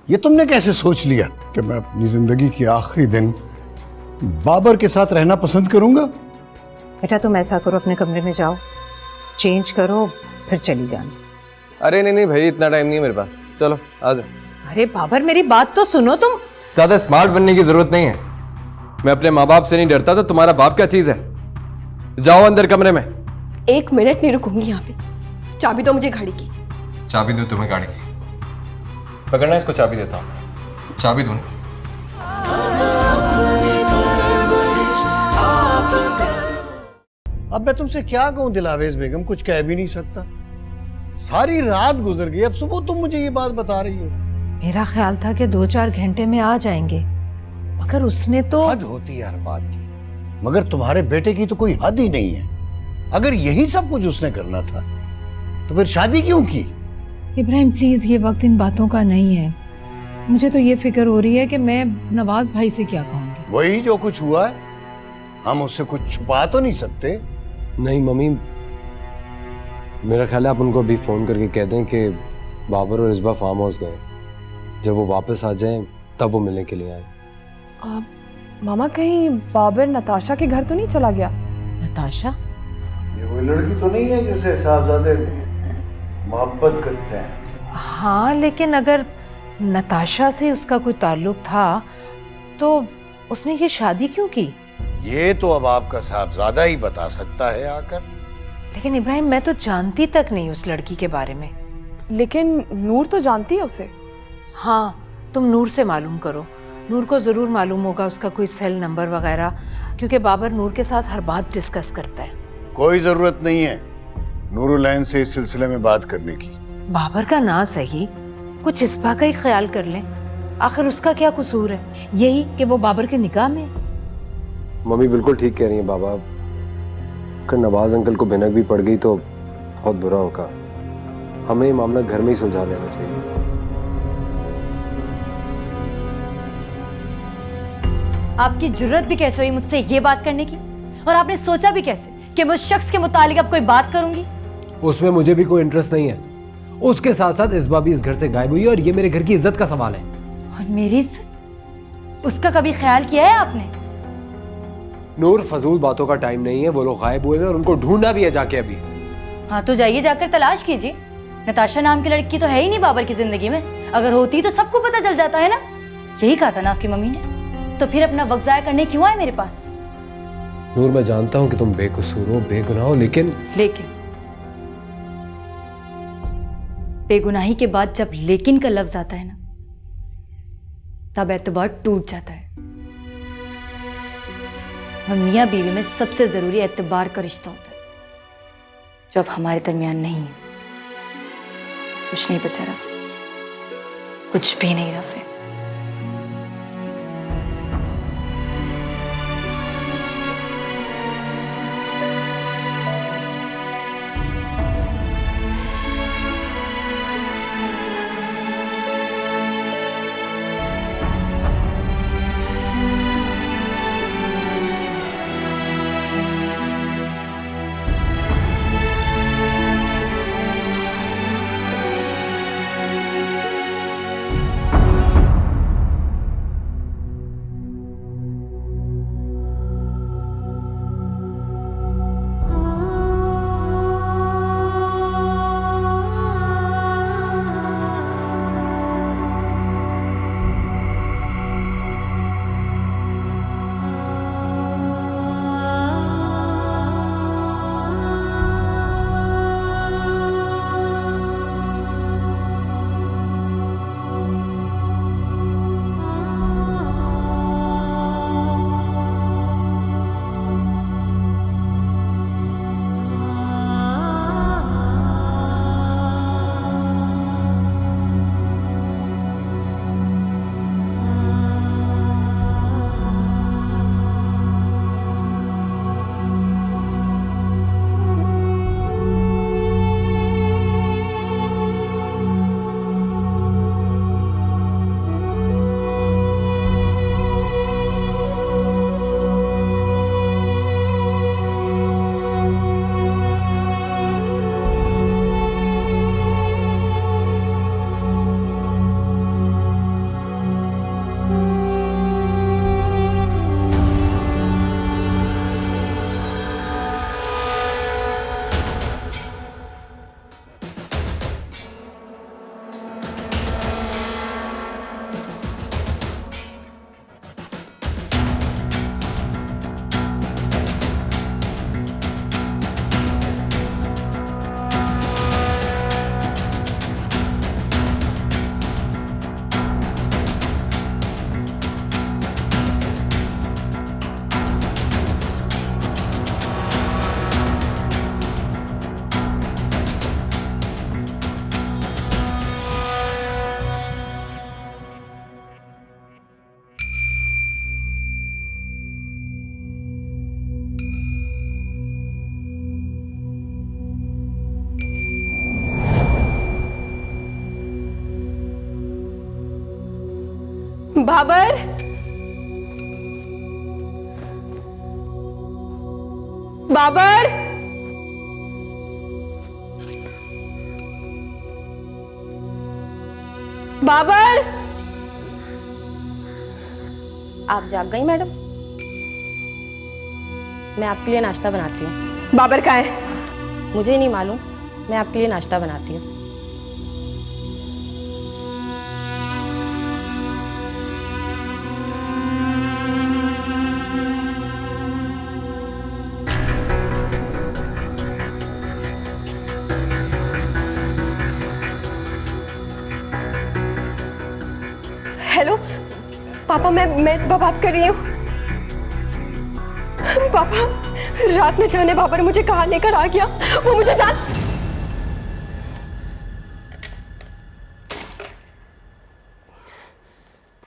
ये तुमने कैसे सोच लिया कि मैं अपनी जिंदगी के आखिरी दिन बाबर के साथ रहना पसंद करूंगा? बेटा तुम ऐसा करो, अपने कमरे में जाओ, चेंज करो, फिर चली जाना। अरे नहीं नहीं भाई, इतना टाइम नहीं है मेरे पास, चलो आ जाओ। अरे बाबर मेरी बात तो सुनो तुम। ज्यादा स्मार्ट बनने की जरूरत नहीं है। मैं अपने माँ बाप से नहीं डरता तो तुम्हारा बाप क्या चीज है? जाओ अंदर कमरे में। 1 मिनट नहीं रुकूंगी यहाँ पे। चाबी दो मुझे गाड़ी की। चाबी दो तुम्हें गाड़ी की? पकड़ना, इसको चाबी देता हूँ। चाबी दूँ? अब मैं तुमसे क्या कहूं दिलावेज बेगम, कुछ कह भी नहीं सकता। सारी रात गुजर गई, अब सुबह तुम मुझे ये बात बता रही हो। मेरा ख्याल था कि 2-4 घंटे में आ जाएंगे, मगर उसने तो। हद होती है हर बात की, मगर तुम्हारे बेटे की तो कोई हद ही नहीं है। अगर यही सब कुछ उसने करना था तो फिर शादी क्यों की? इब्राहिम प्लीज, ये वक्त इन बातों का नहीं है। मुझे तो ये फिक्र हो रही है कि मैं नवाज भाई से क्या कहूँगी। वही जो कुछ हुआ है, हम उससे कुछ छुपा तो नहीं सकते। नहीं मम्मी, मेरा ख्याल है आप उनको अभी फोन करके कह दें कि बाबर और इस्बा फार्म हाउस गए। जब वो वापस आ जाएं तब वो मिलने के लिए आए। मामा कहीं बाबर नताशा के घर तो नहीं चला गया? नताशा? ये वो लड़की तो नहीं है जिसे साहबजादे मोहब्बत करते हैं? हाँ, लेकिन अगर नताशा से उसका कोई ताल्लुक था तो उसने ये शादी क्यों की? ये तो अब आपका साहबजादा ही बता सकता है आकर। लेकिन इब्राहिम, मैं तो जानती तक नहीं उस लड़की के बारे में। लेकिन नूर तो जानती है उसे। हाँ, तुम नूर से मालूम करो। नूर को जरूर मालूम होगा उसका कोई सेल नंबर वगैरह, क्योंकि बाबर नूर के साथ हर बात डिस्कस करता है। कोई जरूरत नहीं है नूरुलैन से इस सिलसिले में बात करने की। बाबर का ना सही, कुछ इस्बा का ही ख्याल कर लें। आखिर उसका क्या कसूर है? यही कि वो बाबर के निकाह में है। मम्मी बिल्कुल ठीक कह रही हैं बाबा। अगर नवाज अंकल को भनक भी पड़ गई तो बहुत बुरा होगा। हमें ये मामला घर में ही सुलझा लेना चाहिए। आपकी जुर्रत भी कैसे हुई मुझसे ये बात करने की? और आपने सोचा भी कैसे कि मैं उस शख्स के मुतालिक अब कोई बात करूंगी? उसमें मुझे भी कोई इंटरेस्ट नहीं है। उसके साथ साथ इस्बा भी इस घर से गायब हुई है और ये मेरे घर की इज्जत का सवाल है। और मेरी इज्जत, उसका कभी ख्याल किया है आपने? नूर, फजूल बातों का टाइम नहीं है। वो लोग गायब हुए हैं और उनको ढूंढना भी है जाके अभी। हाँ तो जाइए, जाकर तलाश कीजिए। नताशा नाम की लड़की तो है ही नहीं बाबर की जिंदगी में। अगर होती तो सबको पता चल जाता है ना। यही कहा था ना आपकी मम्मी ने। तो फिर अपना वक्त जाया करने क्यों आए मेरे पास? नूर, मैं जानता हूं कि तुम बेकसूर हो, बेगुनाह हो, लेकिन बेगुनाही के बाद जब लेकिन का लफ्ज आता है ना, तब एतबार टूट जाता है। और मियां बीवी में सबसे जरूरी एतबार का रिश्ता होता है, जो अब हमारे दरमियान नहीं है। कुछ नहीं बचा रफ़े, कुछ भी नहीं रफ़े। बाबर, बाबर, बाबर। आप जाग गई मैडम? मैं आपके लिए नाश्ता बनाती हूँ। बाबर कहाँ है? मुझे नहीं मालूम, मैं आपके लिए नाश्ता बनाती हूँ। हेलो पापा, मैं इसबा बात कर रही हूँ। पापा, रात में जाने बाबर मुझे कहाँ लेकर आ गया, वो मुझे जान।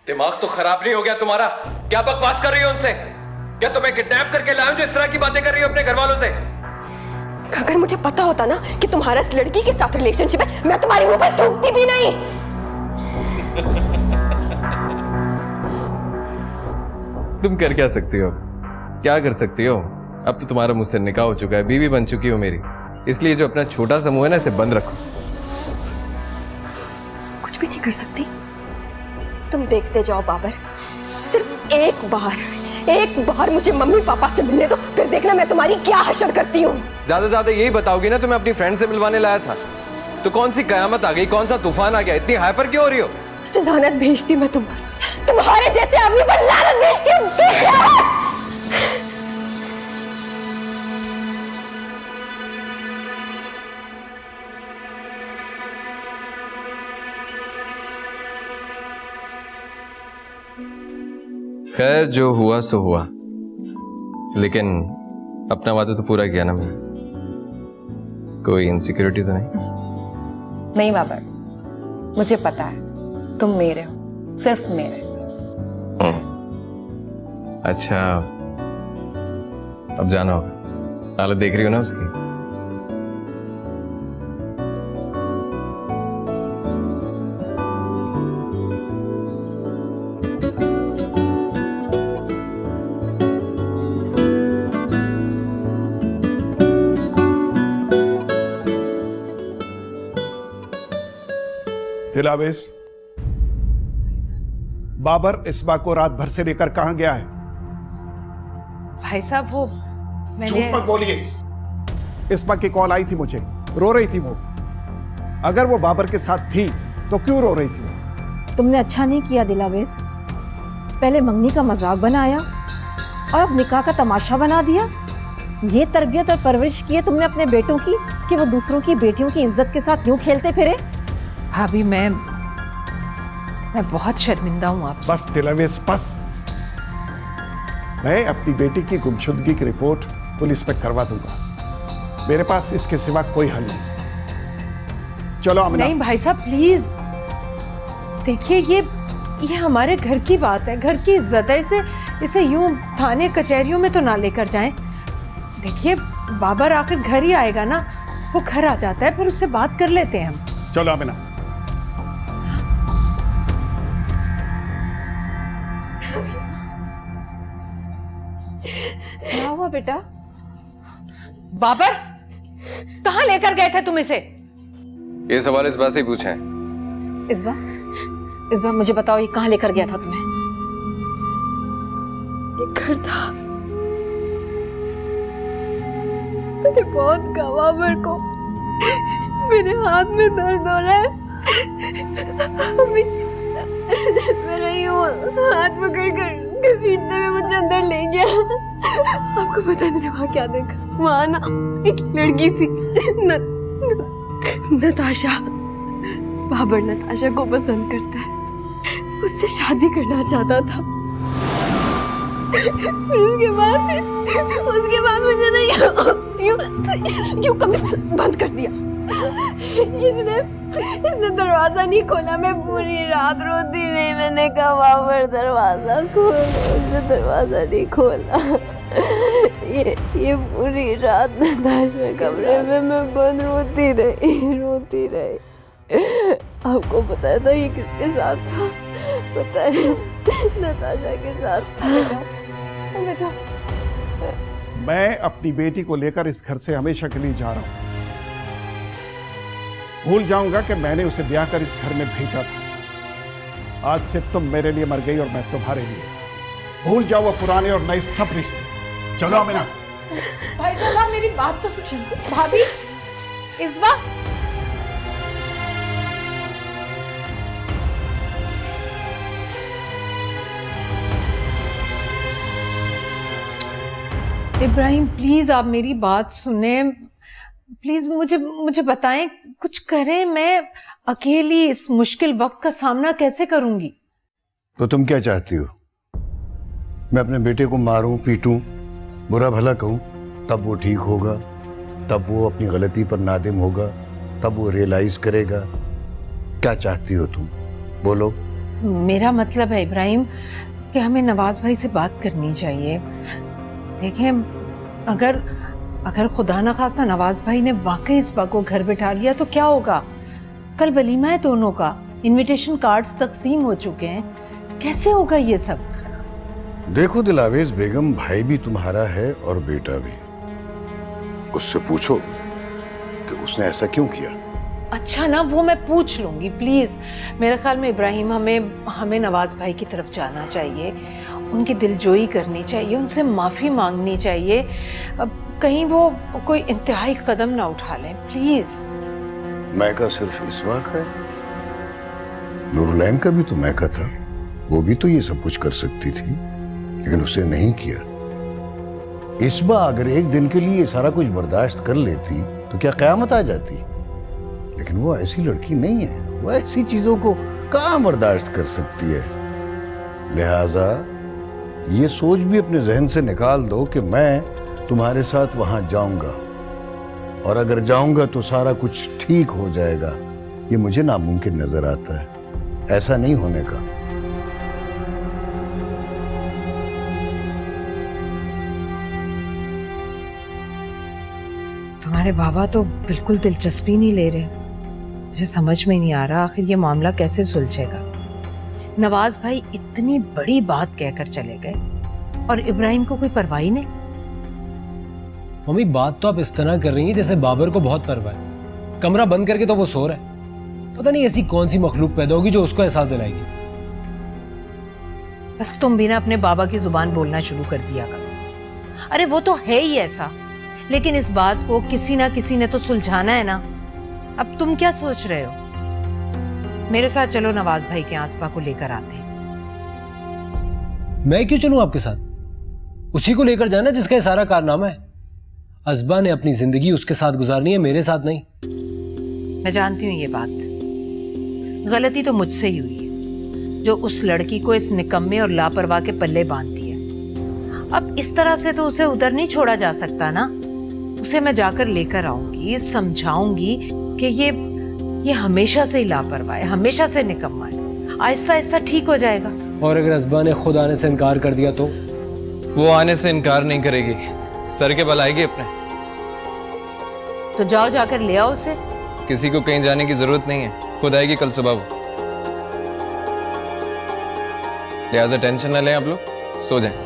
दिमाग तो खराब नहीं हो गया तुम्हारा? क्या बकवास कर रही हो उनसे? क्या तुम्हें किडनैप करके लाया हूं जो इस तरह की बातें कर रही हो अपने घर वालों से? अगर मुझे पता होता ना कि तुम्हारा इस लड़की के साथ रिलेशनशिप है, मैं तुम्हारे मुंह पर थूकती भी नहीं। तुम कर क्या सकती हो? क्या कर सकती हो? अब तो तुम्हारा मुझसे निकाह हो चुका है, बीवी बन चुकी हो मेरी, इसलिए जो अपना छोटा सा मुंह है ना, इसे बंद रखो। कुछ भी नहीं कर सकती। तुम देखते जाओ बाबर, सिर्फ एक बार मुझे मम्मी पापा से मिलने दो, फिर देखना मैं तुम्हारी क्या हशर करती हूँ। ज्यादा ज्यादा यही बताओगी ना, तुम्हें अपनी फ्रेंड से मिलवाने लाया था, तो कौन सी कयामत आ गई, कौन सा तूफान आ गया? इतनी हाइपर क्यों हो रही हो? लानत भेजती मैं तुम पर, तुम्हारे जैसे आदमी पर लानत भेजती हूँ। खैर, जो हुआ सो हुआ, लेकिन अपना वादा तो पूरा किया ना मैंने। कोई इनसिक्योरिटी तो नहीं? नहीं बाबर, मुझे पता है तुम मेरे हो, सिर्फ मेरे। अच्छा, अब जाना होगा। हालत देख रही हो ना उसकी। दिलावेश, बाबर इसबा को रात भर से लेकर कहां गया है? भाई साहब, वो मैंने झूठ मत बोलिए। इसबा की कॉल आई थी मुझे, रो रही थी वो। अगर वो बाबर के साथ थी तो क्यों रो रही थी? तुमने अच्छा नहीं किया दिलावेश, पहले मंगनी का मजाक बनाया और अब निकाह का तमाशा बना दिया। ये तरबियत और परवरिश की है तुमने अपने बेटों की कि वो दूसरों की बेटियों की इज्जत के साथ यूं खेलते फिरे। भाभी, मैं बहुत शर्मिंदा हूँ आपसे। बस दिलावेश, बस। मैं अपनी बेटी की गुमशुदगी की रिपोर्ट पुलिस पे करवा दूंगा। मेरे पास इसके सिवा कोई हल नहीं। चलो अमीना। नहीं भाई साहब, प्लीज देखिए, ये हमारे घर की बात है, घर की इज्जत है। इसे यूं थाने कचहरियों में तो ना लेकर जाएं। देखिए, बाबर आखिर घर ही आएगा ना, वो घर आ जाता है, फिर उससे बात कर लेते हैं हम। चलो अमीना। क्या हुआ बेटा? बाबर, कहाँ लेकर गए थे तुम इसे? ये सवाल इस बात से ही पूछे हैं। इस बार मुझे बताओ, ये कहाँ लेकर गया था तुम्हें? एक घर था, मैंने बहुत कहा बाबर को, मेरे हाथ में दर्द हो रहा है। अभी मेरा यूं हाथ पकड़कर घसीटते हुए मुझे अंदर ले गया। आपको पता नहीं वहां क्या देखा? वहां ना एक लड़की थी, नताशा। बाबर नताशा को पसंद करता है, उससे शादी करना चाहता था। फिर उसके बाद मुझे ना यूं कमरे बंद कर दिया। इसने दरवाजा नहीं खोला। मैं पूरी रात रोती रही। मैंने कहा बाबर दरवाजा खोल, उसने दरवाजा नहीं खोला। ये पूरी रात नताशा कमरे में मैं बंद रोती रही। आपको पता था ये किसके साथ था? पता है नताशा के साथ। बेटा मैं अपनी बेटी को लेकर इस घर से हमेशा के लिए जा रहा हूं। भूल जाऊंगा कि मैंने उसे ब्याह कर इस घर में भेजा था। आज से तुम मेरे लिए मर गई और मैं तुम्हारे लिए। भूल जाओ वो पुराने और नए सब रिश्ते। चलो आमिना। भाई साहब आप मेरी बात तो सुनो। भाभी इस बार इब्राहिम प्लीज आप मेरी बात सुने। प्लीज मुझे बताएं, कुछ करें। मैं अकेली इस मुश्किल वक्त का सामना कैसे करूंगी? तो तुम क्या चाहती हो? मैं अपने बेटे को मारूं, पीटूं, बुरा भला कहूं, तब वो ठीक होगा, तब वो अपनी गलती पर नादिम होगा, तब वो रियलाइज करेगा? क्या चाहती हो तुम? बोलो। मेरा मतलब है इब्राहिम कि हमें नवाज भाई से बात करनी चाहिए। देखें, अगर खुदा न खास्ता नवाज भाई ने वाकई इस्बा को घर बिठा लिया तो क्या होगा? कल वलीमा है दोनों का, इनविटेशन कार्ड्स तकसीम हो चुके हैं। कैसे होगा ये सब? देखो दिलावेज बेगम, भाई भी तुम्हारा है और बेटा भी। उससे पूछो कि उसने ऐसा क्यों किया। अच्छा ना, वो मैं पूछ लूंगी प्लीज। मेरे ख्याल में इब्राहिम हमें नवाज भाई की तरफ जाना चाहिए, उनकी दिलजोई करनी चाहिए, उनसे माफी मांगनी चाहिए। अब कहीं वो कोई इंतहाई कदम ना उठा लें, प्लीज। मैका सिर्फ इस्बा का है? नूरुलैन का भी तो मैका था, वो भी तो ये सब कुछ कर सकती थी, लेकिन उसने नहीं किया। इस्बा अगर एक दिन के लिए सारा कुछ बर्दाश्त कर लेती तो क्या कयामत आ जाती? लेकिन वो ऐसी लड़की नहीं है, वो ऐसी चीजों को कहाँ बर्दाश्त कर सकती है। लिहाजा ये सोच भी अपने जहन से निकाल दो कि मैं तुम्हारे साथ वहां जाऊंगा, और अगर जाऊंगा तो सारा कुछ ठीक हो जाएगा। ये मुझे नामुमकिन नजर आता है, ऐसा नहीं होने का। तुम्हारे बाबा तो बिल्कुल दिलचस्पी नहीं ले रहे। मुझे समझ में नहीं आ रहा आखिर ये मामला कैसे सुलझेगा। नवाज भाई इतनी बड़ी बात कहकर चले गए और इब्राहिम को कोई परवाह ही नहीं। मम्मी, बात तो आप इस तरह कर रही हैं जैसे बाबर को बहुत परवाह है। कमरा बंद करके तो वो सो रहा है। पता नहीं ऐसी कौन सी मखलूक पैदा होगी जो उसको एहसास दिलाएगी। बस तुम भी ना अपने बाबा की जुबान बोलना शुरू कर दिया करो। अरे वो तो है ही ऐसा, लेकिन इस बात को किसी ना किसी ने तो सुलझाना है ना। अब तुम क्या सोच रहे हो? मेरे साथ चलो, नवाज भाई के आसपा को लेकर आते हैं। मैं क्यों चलूं आपके साथ? उसी को लेकर जाना जिसका ये सारा कारनामा है। असबा ने अपनी जिंदगी उसके साथ गुजारनी है, मेरे साथ नहीं। मैं जानती हूँ ये बात, गलती तो मुझसे ही हुई है जो उस लड़की को इस निकम्मे और लापरवाह के पल्ले बांधती है। अब इस तरह से तो उसे उधर नहीं छोड़ा जा सकता ना। उसे मैं जाकर लेकर आऊंगी, समझाऊंगी कि ये हमेशा से ही लापरवाह है, हमेशा से निकम्मा है। आहिस्ता आहिस्ता ठीक हो जाएगा। और अगर असबा ने खुद आने से इनकार कर दिया तो? वो आने से इनकार नहीं करेगी, सर के बल आएगी अपने। तो जाओ, जाकर ले आओ उसे। किसी को कहीं जाने की जरूरत नहीं है, खुद आएगी कल सुबह वो। लिहाजा टेंशन न लें आप लोग, सो जाएं।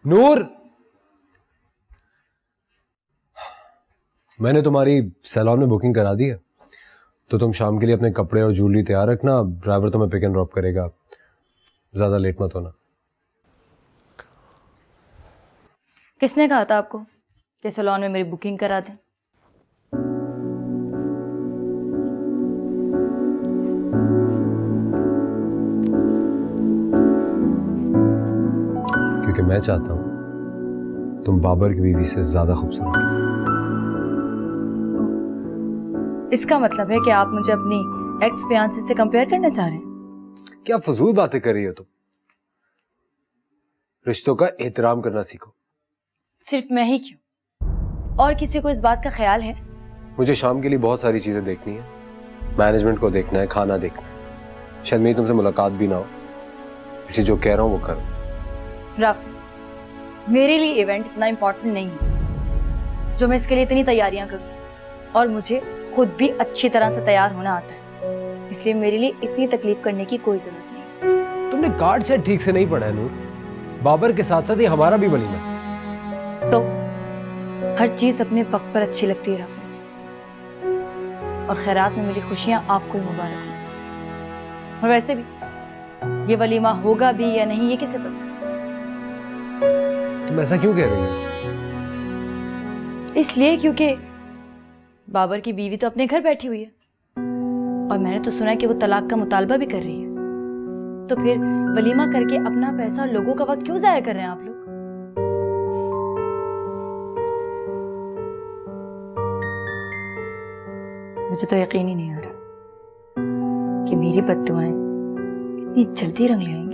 नूर, मैंने तुम्हारी सैलून में बुकिंग करा दी है, तो तुम शाम के लिए अपने कपड़े और ज्वेलरी तैयार रखना। ड्राइवर तुम्हें पिक एंड ड्रॉप करेगा, ज्यादा लेट मत होना। किसने कहा था आपको कि सैलून में मेरी बुकिंग करा दें? क्योंकि मैं चाहता हूं तुम बाबर की बीवी से ज्यादा खूबसूरत हो। इसका मतलब है कि आप मुझे अपनी एक्स फियांसी से कंपेयर करना चाह रहे हैं? क्या फजूल बातें कर रही हो तुम? रिश्तों का एहतराम करना सीखो। सिर्फ मैं ही क्यों, और किसी को इस बात का ख्याल है? मुझे शाम के लिए बहुत सारी चीजें देखनी है, मैनेजमेंट को देखना है, खाना देखना है, शायद मेरी तुमसे मुलाकात भी ना हो, इसी जो कह रहा हूँ वो करो। राफी, मेरे लिए इवेंट इतना इम्पोर्टेंट नहीं है जो मैं इसके लिए इतनी तैयारियां करूं, और मुझे खुद भी अच्छी तरह से तैयार होना आता है, इसलिए मेरे लिए इतनी तकलीफ करने की कोई जरूरत नहीं। तुमने कार्ड शायद ठीक से नहीं पढ़ा है नूर। बाबर के साथ साथ ये हमारा भी वलीमा है। तो हर चीज अपने वक्त पर अच्छी लगती है राफी, और खैरात में मिली खुशियां आपको ही मुबारक हो। और वैसे भी ये वलीमा होगा भी या नहीं, ये किसे पता। तुम ऐसा क्यों कह रही हो? इसलिए क्योंकि बाबर की बीवी तो अपने घर बैठी हुई है, और मैंने तो सुना है कि वो तलाक का मुतालबा भी कर रही है। तो फिर वलीमा करके अपना पैसा और लोगों का वक्त क्यों जाया कर रहे हैं आप लोग? मुझे तो यकीन ही नहीं आ रहा कि मेरी बद्दुआएं इतनी जल्दी रंग ले आएंगी।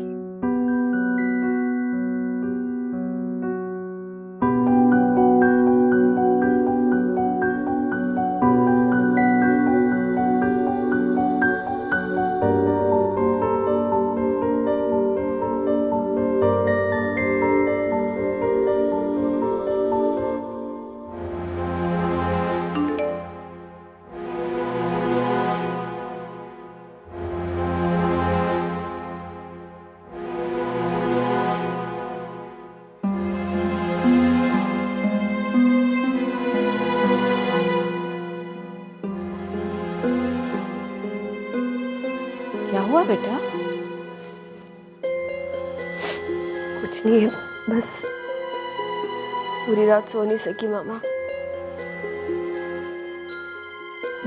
क्या हुआ बेटा? कुछ नहीं है, बस पूरी रात सो नहीं सकी मामा।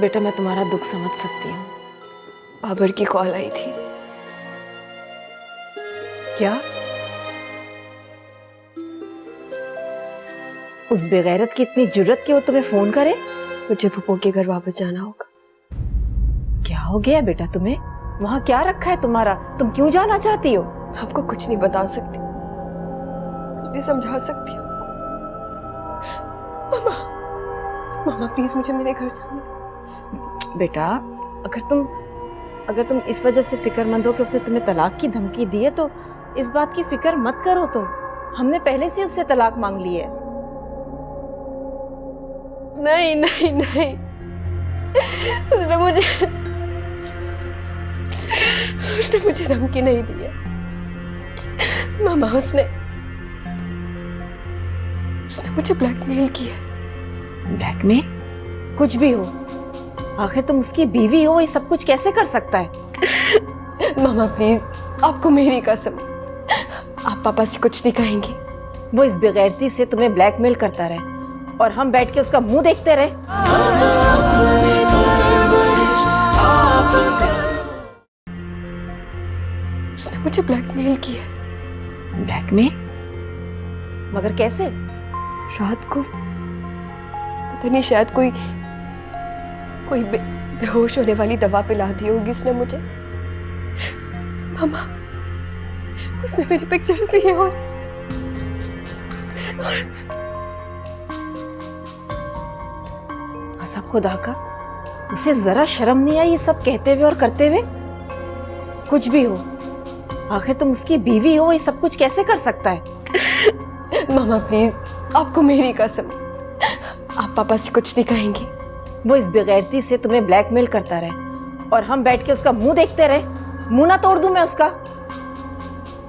बेटा मैं तुम्हारा दुख समझ सकती हूँ। बाबर की कॉल आई थी। क्या? उस बेगैरत की इतनी जुर्रत कि वो तुम्हें फोन करे? मुझे पप्पू के घर वापस जाना होगा। क्या हो गया बेटा तुम्हें? वहाँ क्या रखा है तुम्हारा? तुम क्यों जाना चाहती हो? आपको कुछ नहीं बता सकती, कुछ नहीं समझा सकती आपको। मामा, बस मामा प्लीज मुझे मेरे घर जाने दो। बेटा अगर तुम इस वजह से फिक्रमंद हो कि उसने तुम्हें तलाक की धमकी दी है, तो इस बात की फिक्र मत करो तुम। हमने पहले से उससे तलाक मांग ली है। नहीं नहीं नहीं, उसने मुझे धमकी नहीं दी है मामा। उसने मुझे ब्लैकमेल किया। ब्लैकमेल? कुछ भी हो, आखिर तुम उसकी बीवी हो, ये सब कुछ कैसे कर सकता है? मामा प्लीज, आपको मेरी कसम, आप पापा से कुछ नहीं कहेंगे। वो इस बेगैरती से तुम्हें ब्लैकमेल करता रहे और हम बैठ के उसका मुंह देखते रहे? उसने मुझे ब्लैकमेल किया। ब्लैकमेल? मगर कैसे? रात को पता नहीं, शायद कोई बेहोश होने वाली दवा पिला दी होगी उसने मुझे। मामा, उसने मेरी पिक्चर्स ली और कसम खुदा का, उसे जरा शर्म नहीं आई ये सब कहते हुए और करते हुए? कुछ भी हो, आखिर तुम उसकी बीवी हो, ये सब कुछ कैसे कर सकता है? मामा प्लीज, आपको मेरी कसम, आप पापा से कुछ नहीं कहेंगे। वो इस बेगैरती से तुम्हें ब्लैकमेल करता रहे और हम बैठ के उसका मुंह देखते रहे? मुंह ना तोड़ दूं मैं उसका?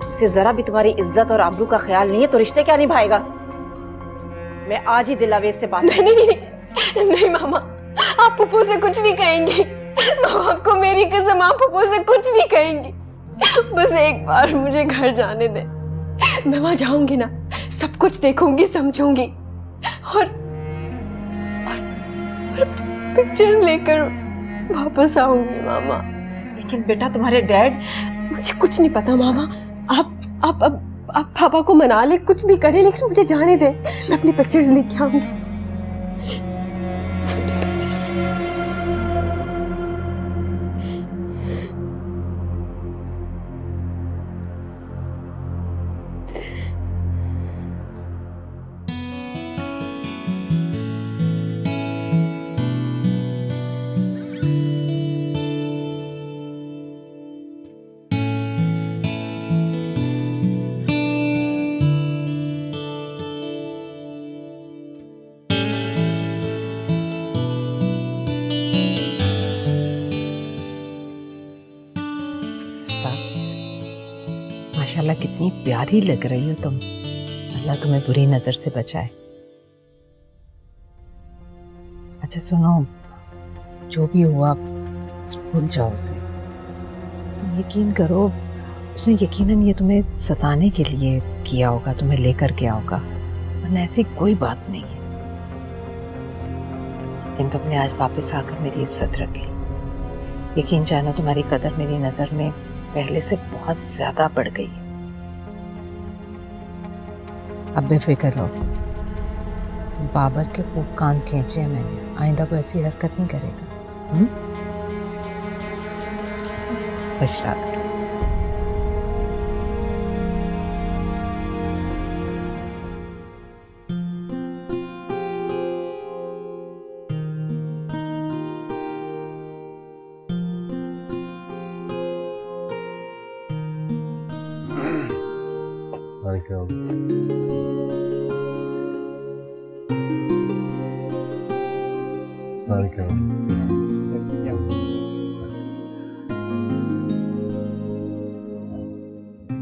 उसे जरा भी तुम्हारी इज्जत और आबरू का ख्याल नहीं है तो रिश्ते क्या निभाएगा? मैं आज ही दिलावेज से बात नहीं, नहीं, नहीं, नहीं मामा, आप पप्पू से कुछ नहीं कहेंगी। मामा, आपको मेरी कसम, आप पप्पू से कुछ नहीं कहेंगी। बस एक बार मुझे घर जाने दे, मैं वहां जाऊंगी ना, सब कुछ देखूंगी, समझूंगी और पिक्चर्स लेकर वापस आऊंगी मामा। लेकिन बेटा तुम्हारे डैड? मुझे कुछ नहीं पता मामा, आप पापा को मना ले, कुछ भी करें, लेकिन मुझे जाने दे, मैं अपनी पिक्चर्स लेके आऊंगी। माशाल्लाह कितनी प्यारी लग रही हो तुम। अल्लाह तुम्हें बुरी नजर से बचाए। अच्छा सुनो, जो भी हुआ भूल जाओ उसे। यकीन करो उसने यकीनन ये तुम्हें सताने के लिए किया होगा, तुम्हें लेकर गया होगा, वरना ऐसी कोई बात नहीं है। लेकिन तुमने आज वापस आकर मेरी इज्जत रख ली। यकीन जानो तुम्हारी कदर मेरी नजर में पहले से बहुत ज्यादा बढ़ गई है। अब बेफिक्र रहो, बाबर के खूब कान खींचे हैं मैंने, आइंदा को ऐसी हरकत नहीं करेगा। खुश रहा करो।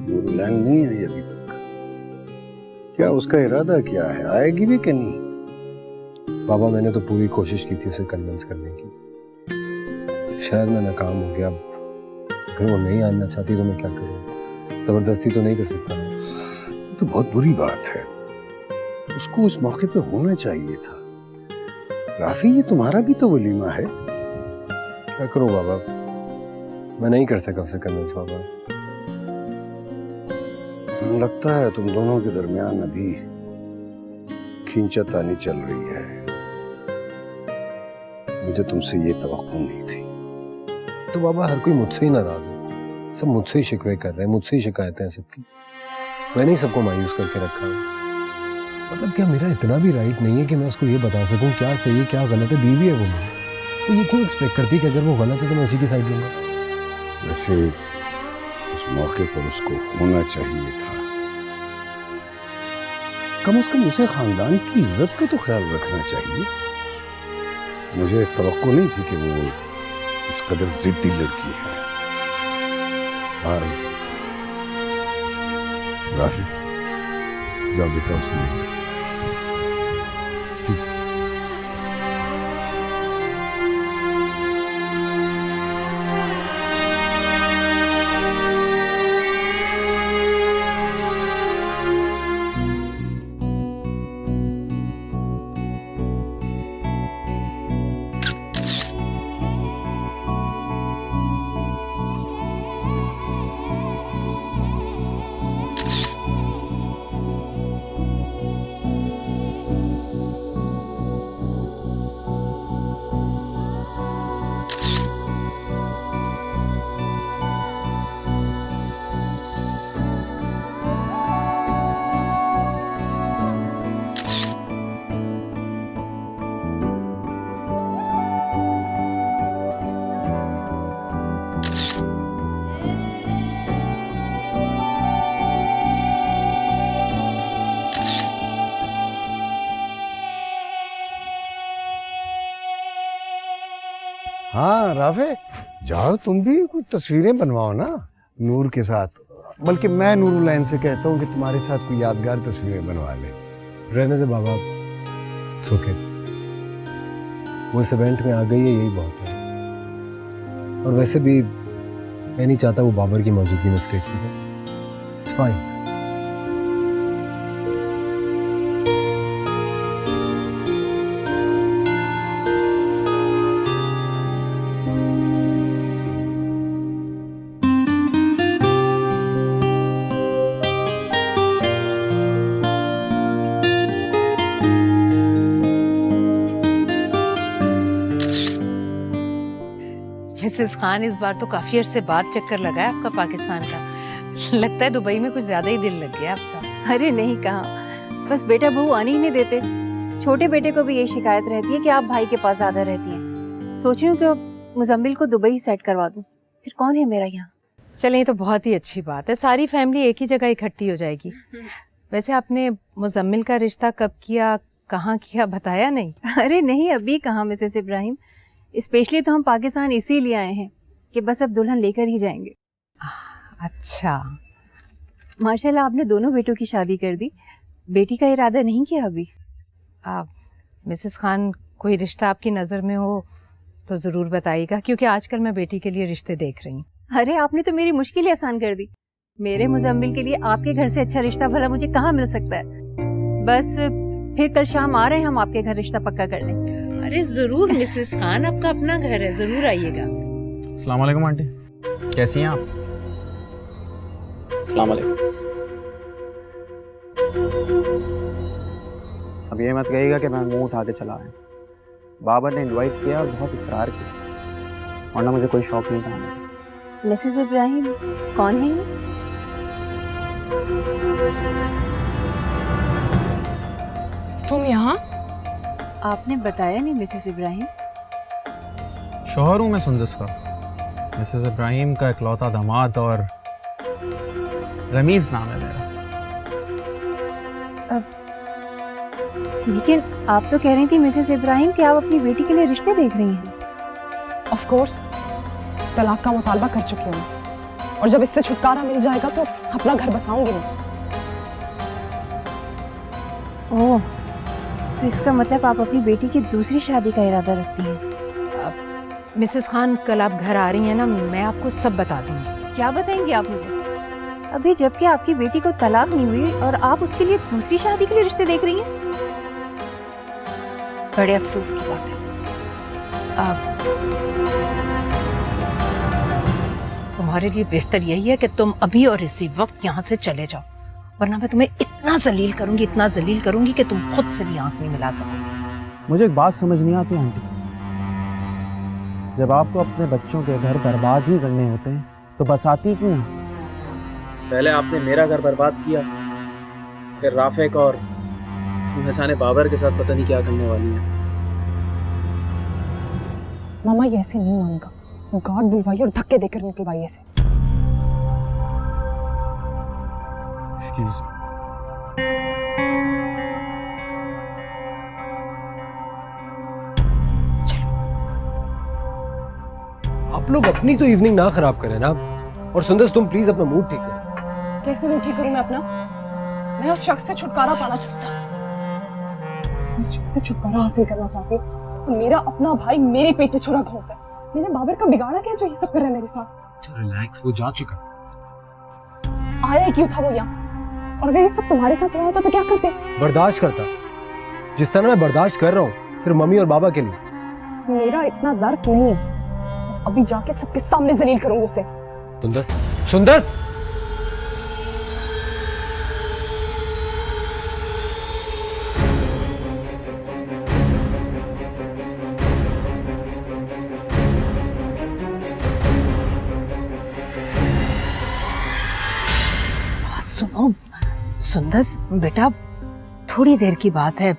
नूरुलैन नहीं आई अभी तक। क्या उसका इरादा क्या है, आएगी भी कि नहीं? बाबा मैंने तो पूरी कोशिश की थी उसे कन्विंस करने की, शायद मैं नाकाम हो गया। अगर वो नहीं आना चाहती तो मैं क्या करूँ, जबरदस्ती तो नहीं कर सकता। तो बहुत बुरी बात है, उसको उस मौके पे होना चाहिए था। राफी ये तुम्हारा भी तो वलीमा है। क्या करूँ बाबा, मैं नहीं कर सका उसे कन्विंस बाबा। लगता है तुम दोनों के दरमियान अभी खींचातानी चल रही है। मुझे तुमसे ये तवक्को नहीं थी। तो बाबा हर कोई मुझसे ही नाराज है, सब मुझसे ही शिकवे कर रहे हैं, मुझसे ही शिकायतें हैं सबकी। मैंने ही सबको मायूस करके रखा है। मतलब क्या मेरा इतना भी राइट नहीं है कि मैं उसको ये बता सकूं क्या सही है क्या गलत है? बीवी है वो मेरी, तो ये क्यों एक्सपेक्ट करती है कि अगर वो गलत है तो मैं उसी की साइड लूंगा? वैसे उस मौके पर उसको होना चाहिए था। कम से कम उसे खानदान की इज्जत का तो ख्याल रखना चाहिए। मुझे तवक्को नहीं थी कि वो इस कदर जिद्दी लड़की है। राफी जाओ बेटा उसे ले। हाँ राफे, जाओ तुम भी कुछ तस्वीरें बनवाओ ना नूर के साथ। बल्कि मैं नूरुलैन से कहता हूँ कि तुम्हारे साथ कोई यादगार तस्वीरें बनवा ले। रहने दे बाबा, इट्स ओके। वो इस इवेंट में आ गई है यही बहुत है। और वैसे भी मैं नहीं चाहता वो बाबर की मौजूदगी में स्टेज पे जाए। It's fine. मिसेस खान, इस बार तो काफी अरसे बाद चक्कर लगा है आपका पाकिस्तान का। लगता है दुबई में कुछ ज्यादा ही दिल लग गया आपका। अरे नहीं कहाँ, बस बेटा बहू आने ही नहीं देते। छोटे बेटे को भी यही शिकायत रहती है कि आप भाई के पास ज्यादा रहती हैं। सोच रही हूँ कि मुजम्मिल को दुबई सेट करवा दूँ, फिर कौन है मेरा यहाँ। चलें, ये तो बहुत ही अच्छी बात है, सारी फैमिली एक ही जगह इकट्ठी हो जाएगी। वैसे आपने मुजम्मिल का रिश्ता कब किया, कहाँ किया, बताया नहीं? अरे नहीं, अभी कहाँ मिसेस इब्राहिम। स्पेशली तो हम पाकिस्तान इसीलिए आए हैं कि बस अब दुल्हन लेकर ही जाएंगे। अच्छा, माशाल्लाह आपने दोनों बेटों की शादी कर दी, बेटी का इरादा नहीं किया अभी? मिसेस खान, कोई रिश्ता आपकी नज़र में हो तो ज़रूर बताइएगा, क्योंकि आजकल मैं बेटी के लिए रिश्ते देख रही हूँ। अरे आपने तो मेरी मुश्किल ही आसान कर दी। मेरे मुजम्मिल के लिए आपके घर से अच्छा रिश्ता भला मुझे कहाँ मिल सकता है। बस फिर कल शाम आ रहे हैं हम आपके घर रिश्ता पक्का करने। अरे ज़रूर मिसेस खान, आपका अपना घर है, ज़रूर आइएगा। अस्सलाम वालेकुम आंटी, कैसी हैं आप? अस्सलाम वालेकुम। अब ये मत कहिएगा कि मैं मुंह उठा के चला आया। बाबर ने इनवाइट किया और बहुत इसरार किया, वरना मुझे कोई शौक नहीं था। मिसेस इब्राहिम कौन है ये? तुम यहाँ? आपने बताया नहीं मिसेस इब्राहिम। शौहर हूँ मैं सुंदस का, मिसेस इब्राहिम का इकलौता दामाद, और रमीज नाम है मेरा। लेकिन आप तो कह रही थी मिसेस इब्राहिम कि आप अपनी बेटी के लिए रिश्ते देख रही हैं। ऑफ कोर्स, तलाक का मुतालबा कर चुकी हूँ, और जब इससे छुटकारा मिल जाएगा तो अपना घर बसाऊंगी मैं। ओह, तो इसका मतलब आप अपनी बेटी की दूसरी शादी का इरादा रखती हैं। मिसेस खान, कल आप घर आ रही हैं ना, मैं आपको सब बता दूंगी। क्या बताएंगी आप मुझे? अभी जबकि आपकी बेटी को तलाक नहीं हुई और आप उसके लिए दूसरी शादी के लिए रिश्ते देख रही हैं। बड़े अफसोस की बात है। तुम्हारे लिए बेहतर यही है कि तुम अभी और इसी वक्त यहाँ से चले जाओ, वरना मैं तुम्हें इतना जलील करूंगी कि तुम खुद से भी आंख नहीं मिला सकोगे। मुझे एक बात समझ नहीं आती आंटी, जब आपको अपने बच्चों के घर बर्बाद ही करने होते हैं तो बसाती क्यों? पहले आपने मेरा घर बर्बाद किया, फिर राफेक और न जाने बाबर के साथ पता नहीं क्या करने वाली है। मामा ये ऐसे नहीं मानेगा, गार्ड बुलवाइए और धक्के देकर निकलवाइए इसे। Excuse me. आप लोग अपनी तो इवनिंग ना खराब करें ना। और सुंदर, तुम प्लीज अपना मूड ठीक करो। कैसे मूड ठीक करूं मैं अपना? मैं उस शख्स से छुटकारा पाना चाहती हूँ, उस शख्स से छुटकारा हासिल करना चाहती हूँ। मेरा अपना भाई मेरे पेट पे छुरा घोंपता है। मैंने बाबर का बिगाड़ा क्या जो ये सब कर रहा है मेरे साथ? तो रिलैक्स, वो जा चुका। आया क्यों था वो यहाँ? और अगर ये सब तुम्हारे साथ हुआ होता तो क्या करते? बर्दाश्त करता, जिस तरह मैं बर्दाश्त कर रहा हूँ सिर्फ मम्मी और बाबा के लिए। मेरा इतना ज़र्फ नहीं है, अभी जाके सबके सामने जलील करूंगी उसे। सुंदस, सुंदस, सुनो सुंदस बेटा, थोड़ी देर की बात है,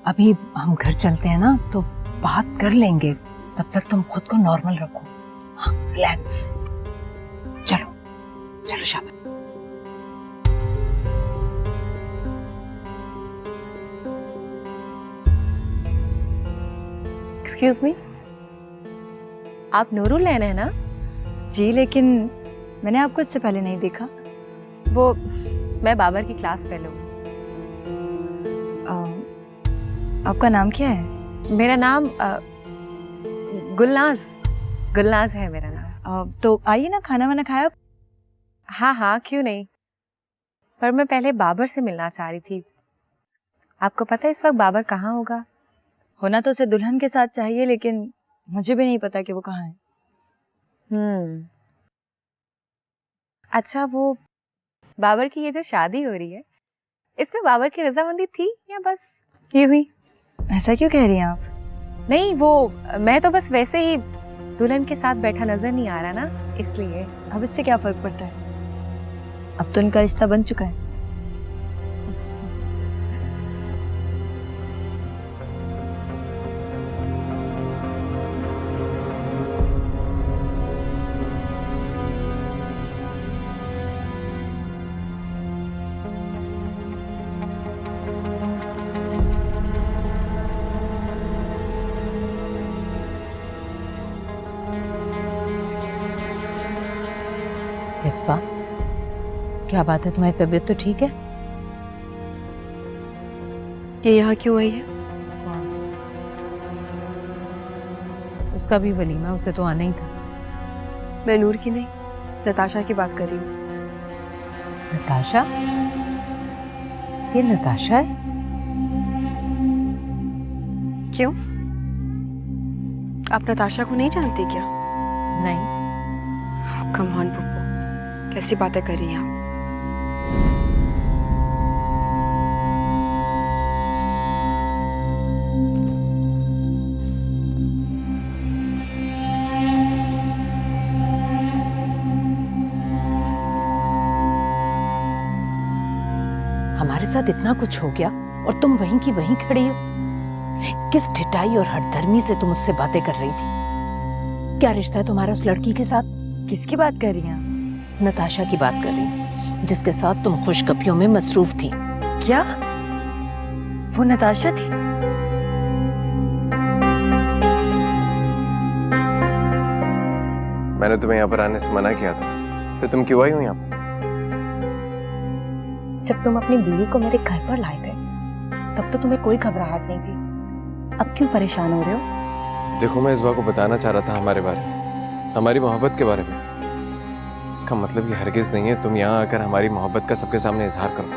अभी हम घर चलते हैं ना तो बात कर लेंगे, तब तक तुम खुद को नॉर्मल रखो। हाँ, रिलैक्स। चलो चलो शाबाश। एक्सक्यूज मी, आप नूरुल लैन है ना? जी, लेकिन मैंने आपको इससे पहले नहीं देखा। वो मैं बाबर की क्लास फेलो हूँ। आपका नाम क्या है? मेरा नाम गुलनाज है मेरा नाम। तो आइए ना, खाना वाना खाया? हाँ हाँ, क्यों नहीं, पर मैं पहले बाबर से मिलना चाह रही थी। आपको पता है इस वक्त बाबर कहाँ होगा? होना तो उसे दुल्हन के साथ चाहिए, लेकिन मुझे भी नहीं पता कि वो कहाँ है। अच्छा, वो बाबर की ये जो शादी हो रही है, इसमें बाबर की रजामंदी थी या बस ये हुई? ऐसा क्यों कह रही हैं आप? नहीं, वो मैं तो बस वैसे ही, दुल्हन के साथ बैठा नजर नहीं आ रहा ना, इसलिए। अब इससे क्या फर्क पड़ता है? अब तो इनका रिश्ता बन चुका है। मिसबा, क्या बात है, तुम्हारी तबीयत तो ठीक है? ये यहाँ क्यों आई है? उसका भी वलीमा, उसे तो आना ही था। मैं नूर की नहीं, नताशा की बात कर रही हूँ। नताशा? ये नताशा है? क्यों? आप नताशा को नहीं जानती क्या? नहीं। कम ऑन पुप्पो, कैसी बातें कर रही हैं आप? हमारे साथ इतना कुछ हो गया और तुम वहीं की वहीं खड़ी हो। किस ढिठाई और हठधर्मी से तुम उससे बातें कर रही थी? क्या रिश्ता है तुम्हारा उस लड़की के साथ? किसकी बात कर रही हैं? नताशा की बात कर रही हूँ, जिसके साथ तुम खुशगपियों में मसरूफ थी। क्या वो नताशा थी? मैंने तुम्हें यहाँ पर आने से मना किया था, फिर तुम क्यों आई हो यहाँ पर? जब तुम अपनी बीवी को मेरे घर पर लाए थे तब तो तुम्हें कोई घबराहट नहीं थी, अब क्यों परेशान हो रहे हो? देखो, मैं इस बात को बताना चाह रहा था हमारे बारे में, हमारी मोहब्बत के बारे में। इसका मतलब ये हरगिज नहीं है तुम यहाँ आकर हमारी मोहब्बत का सबके सामने इजहार करो।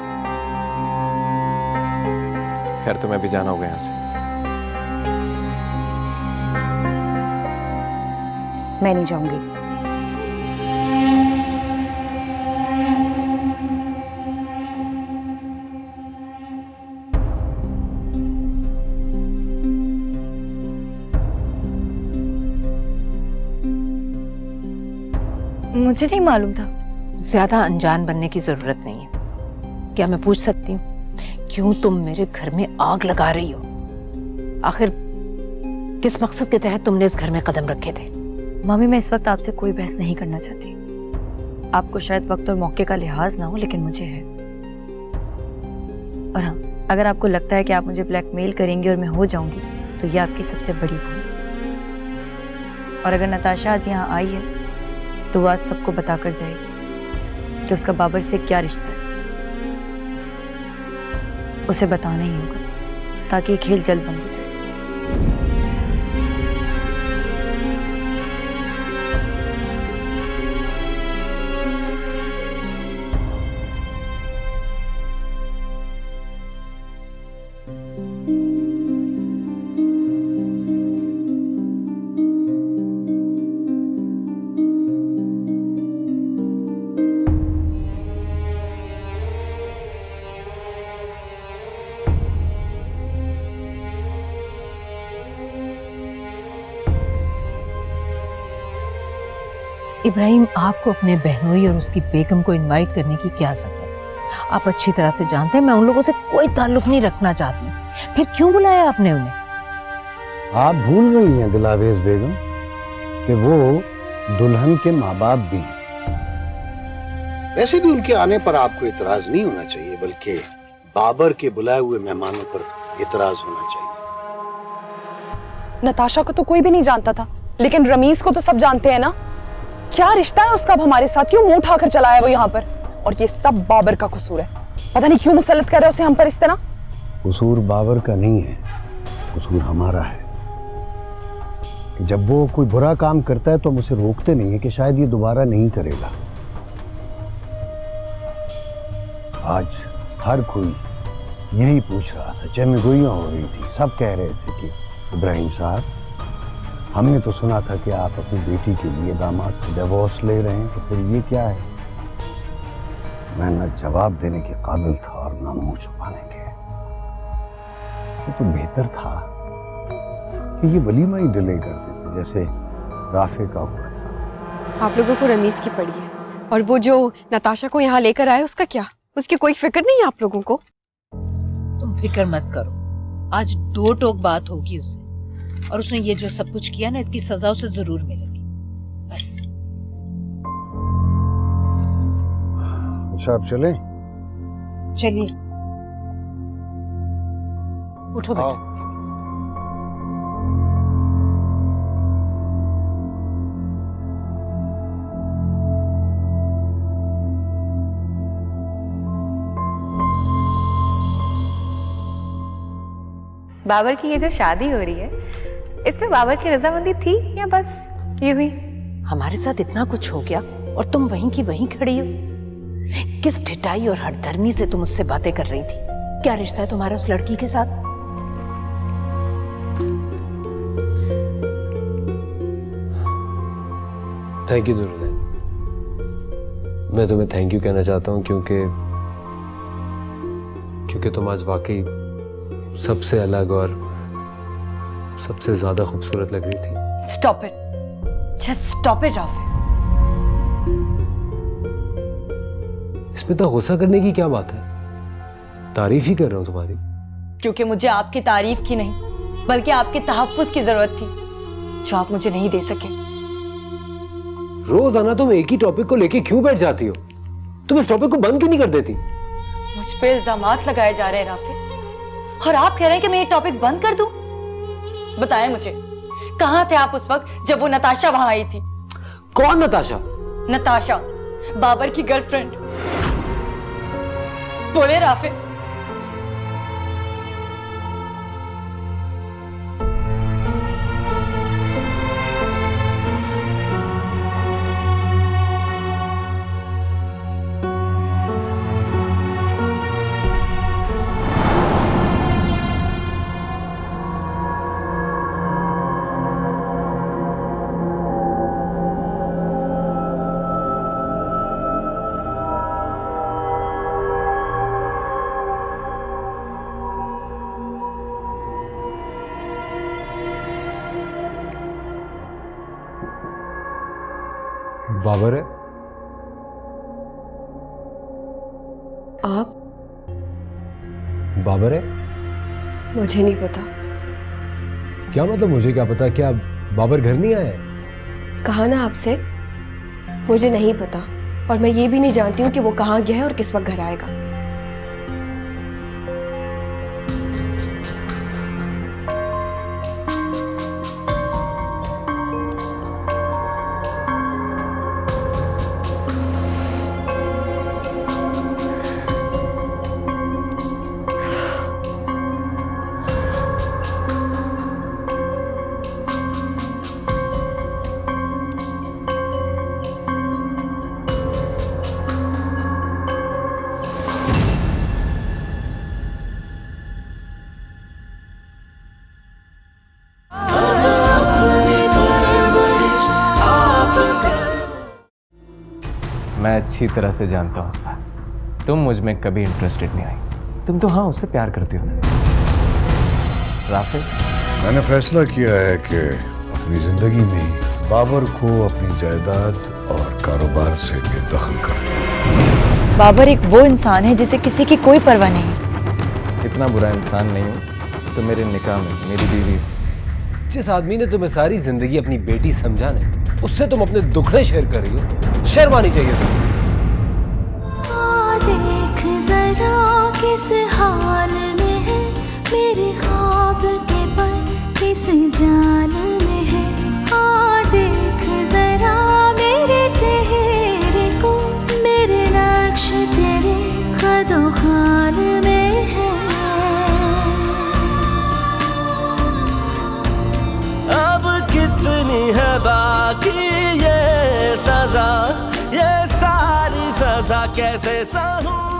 खैर, तुम्हें भी जाना होगा यहाँ से। मैं नहीं जाऊंगी। मुझे नहीं मालूम था। ज्यादा अनजान बनने की जरूरत नहीं है। क्या मैं पूछ सकती हूँ क्यों तुम मेरे घर में आग लगा रही हो? आखिर किस मकसद के तहत तुमने इस घर में कदम रखे थे? मामी, मैं इस वक्त आपसे कोई बहस नहीं करना चाहती। आपको शायद वक्त और मौके का लिहाज ना हो, लेकिन मुझे है। और हाँ, अगर आपको लगता है कि आप मुझे ब्लैकमेल करेंगी और मैं हो जाऊंगी, तो ये आपकी सबसे बड़ी भूल। और अगर नताशा आज यहाँ आई है तो वो आज सबको बताकर जाएगी कि उसका बाबर से क्या रिश्ता है। उसे बताना ही होगा ताकि ये खेल जल्द बंद हो जाए। इब्राहिम, आपको अपने बहनोई और उसकी बेगम को इनवाइट करने की क्या जरूरत थी? आप अच्छी तरह से जानते हैं मैं उन लोगों से कोई ताल्लुक नहीं रखना चाहती। फिर क्यों बुलाया आपने उन्हें? आप भूल रही हैं दिलावेज बेगम कि वो दुल्हन के माँ बाप भी हैं। वैसे भी उनके आने पर आपको इतराज नहीं होना चाहिए, बल्कि बाबर के बुलाए हुए मेहमानों पर इतराज होना चाहिए। नताशा को तो कोई भी नहीं जानता था, लेकिन रमीज को तो सब जानते हैं ना। क्या रिश्ता है उसका अब हमारे साथ? क्यों मुंह उठाकर चला है वो यहाँ पर? और ये सब बाबर का कसूर है। पता नहीं क्यों मुसल्लत कर रहे उसे हम पर इस तरह। कसूर बाबर का नहीं है, कसूर हमारा है कि जब वो कोई बुरा काम करता है तो हम उसे रोकते नहीं है कि शायद ये दोबारा नहीं करेगा। आज हर कोई यही पूछ रहा था, चहमगोइयां हो रही थी, सब कह रहे थे कि इब्राहिम साहब, हमने तो सुना था कि आप अपनी बेटी के लिए दामाद से डिवोर्स ले रहे हैं, तो फिर ये क्या है? मैं न जवाब देने के काबिल था और न मुंह छुपाने के। इससे तो बेहतर था कि ये वलीमा ही डिले कर देते, जैसे राफे का हुआ था। आप लोगों को रमीज की पड़ी है, और वो जो नताशा को यहाँ लेकर आए उसका क्या? उसकी कोई फिक्र नहीं है आप लोगों को? तुम फिक्र मत करो, आज दो टोक बात होगी उससे, और उसने ये जो सब कुछ किया ना, इसकी सजा उसे जरूर मिलेगी। बस। अच्छा, आप चलें? चलिए, उठो बेटा। बाबर की ये जो शादी हो रही है, इसमें बाबर की रजामंदी थी या बस ये हुई? हमारे साथ इतना कुछ हो गया और तुम वहीं की वहीं खड़ी हो। किस ढिठाई और हठधर्मी से तुम मुझसे बातें कर रही थी? क्या रिश्ता है तुम्हारा उस लड़की के साथ? Thank you Noorulain. मैं तुम्हें थैंक यू कहना चाहता हूँ क्योंकि तुम आज वाकई सबसे अलग और सबसे ज्यादा खूबसूरत लग रही थी। Stop it, just stop it Rafe. इसमें तो गुस्सा करने की क्या बात है? तारीफ ही कर रहा हूं तुम्हारी। क्योंकि मुझे आपकी तारीफ की नहीं बल्कि आपके तहफ्फुज की जरूरत थी जो आप मुझे नहीं दे सके। रोजाना तुम एक ही टॉपिक को लेके क्यों बैठ जाती हो? तुम इस टॉपिक को बंद क्यों नहीं कर देती? मुझ पे इल्जामात लगाए जा रहे हैं राफे, और आप कह रहे हैं कि मैं ये टॉपिक बंद कर दूं? बताएं मुझे, कहां थे आप उस वक्त जब वो नताशा वहां आई थी? कौन नताशा? नताशा, बाबर की गर्लफ्रेंड। बोले राफे। बाबर है? आप? बाबर है? मुझे नहीं पता। क्या मतलब मुझे क्या पता? क्या बाबर घर नहीं आया? कहा ना आपसे, मुझे नहीं पता, और मैं ये भी नहीं जानती हूँ कि वो कहाँ गया है और किस वक्त घर आएगा। मैं अच्छी तरह से जानता हूँ इस बात। तुम मुझ में कभी इंटरेस्टेड नहीं आई। तुम तो हाँ उससे प्यार करती हो ना राफेज। मैंने फैसला किया है कि अपनी जिंदगी में बाबर को अपनी जायदाद और कारोबार से बेदखल कर दूं। बाबर एक वो इंसान है जिसे किसी की कोई परवाह नहीं है। इतना बुरा इंसान नहीं हूँ तो मेरे निकाह में मेरी बीवी। जिस आदमी ने तुम्हें सारी जिंदगी अपनी बेटी समझा नहीं, उससे तुम अपने दुखड़े शेयर कर रही हो। शर्म आनी चाहिए तुम्हें। देख जरा किस हाल में है मेरे ख्वाब के पल, किस जाल में है। देख जरा मेरे चेहरे को, मेरे नक्श तेरे कदों खाल में है। अब कितनी है बाकी ये सजा, ये सारी सजा कैसे सहूं।